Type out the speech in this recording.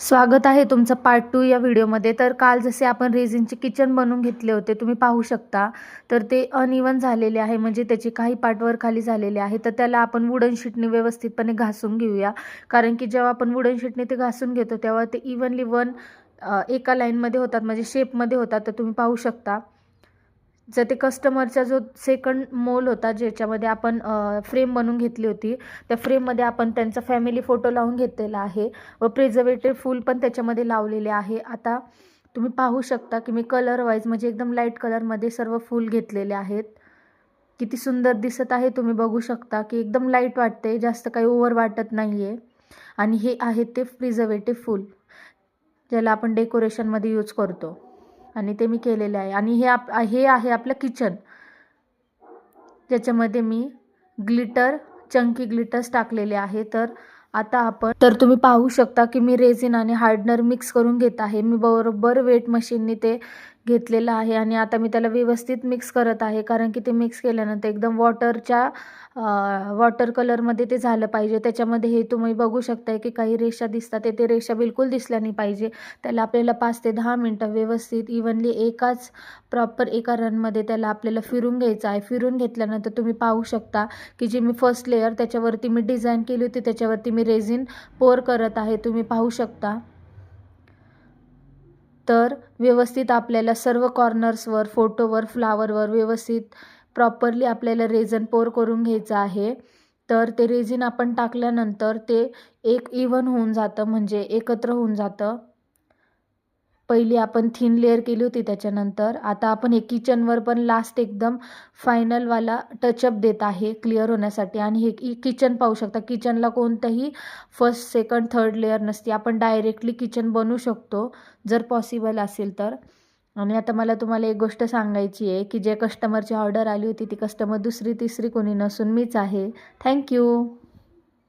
स्वागत आहे तुमचं पार्ट 2 या व्हिडिओमध्ये. तर काल जसे आपण रेझिनचे किचन बनवून घेतले होते, तुम्ही पाहू शकता. तर ते अनइवन झालेले आहे, म्हणजे त्याचे काही पार्ट वर खाली झालेले आहे. तर त्याला आपण वुडन शीटने व्यवस्थितपणे घासून घेऊया, कारण की जेव्हा आपण वुडन शीटने ते घासून घेतो तेव्हा ते इव्हनली एका लाईनमध्ये होतात, म्हणजे शेपमध्ये होतात. तर तुम्ही पाहू शकता. जर ते कस्टमरचा जो सेकंड मोल होता, ज्याच्यामध्ये आपण फ्रेम बनवून घेतली होती, त्या फ्रेममध्ये आपण त्यांचा फॅमिली फोटो लावून घेतलेला आहे व प्रिझर्वेटिव्ह फूल पण त्याच्यामध्ये लावलेले आहे. आता तुम्ही पाहू शकता की मी कलर वाईज, म्हणजे एकदम लाईट कलरमध्ये सर्व फूल घेतलेले आहेत. किती सुंदर दिसत आहे, तुम्ही बघू शकता की एकदम लाईट वाटते, जास्त काही ओव्हर वाटत नाही आहे. आणि हे आहे ते प्रिझर्वेटिव्ह फूल, ज्याला आपण डेकोरेशनमध्ये यूज करतो. आणि ते मी केलेले आहे. आणि हे आहे आपलं किचन, ज्याच्यामध्ये मी चंकी ग्लिटर्स टाकलेले आहे. तर तुम्ही पाहू शकता की मी रेझिन आणि हार्डनर मिक्स करून घेत आहे. मी बरोबर वेट मशीनने ते घेतलेलं आहे आणि आता मी त्याला व्यवस्थित मिक्स करत आहे, कारण की ते मिक्स केल्यानंतर एकदम वॉटर कलरमध्ये ते झालं पाहिजे. त्याच्यामध्ये हे तुम्ही बघू शकताय की काही रेषा दिसतात, ते रेषा बिलकुल दिसल्या नाही पाहिजे. त्याला आपल्याला 5 ते 10 मिनटं व्यवस्थित इव्हनली प्रॉपर एका रनमध्ये त्याला आपल्याला फिरून घ्यायचं आहे. फिरून घेतल्यानंतर तुम्ही पाहू शकता की जी मी फर्स्ट लेअर त्याच्यावरती मी डिझाईन केली होती, त्याच्यावरती मी रेझिन पोर करत आहे, तुम्ही पाहू शकता. तर व्यवस्थित आपल्याला सर्व कॉर्नर्सवर, फोटोवर, फ्लावरवर व्यवस्थित प्रॉपरली आपल्याला रेझिन पोर करून घ्यायचं आहे. तर ते रेझिन आपण टाकल्यानंतर ते एक इव्हन होऊन जातं, म्हणजे एकत्र होऊन जातं. पहिली आपण थिन लेअर केली होती, त्याच्यानंतर आता आपण हे किचनवर पण लास्ट एकदम फायनलवाला टचअप देत आहे क्लिअर होण्यासाठी. आणि हे किचन पाहू शकता, किचनला कोणतंही फर्स्ट, सेकंड, थर्ड लेअर नसते. आपण डायरेक्टली किचन बनवू शकतो जर पॉसिबल असेल तर. आणि आता मला तुम्हाला एक गोष्ट सांगायची आहे की जे कस्टमरची ऑर्डर आली होती, ती कस्टमर दुसरी तिसरी कोणी नसून मीच आहे. थँक्यू.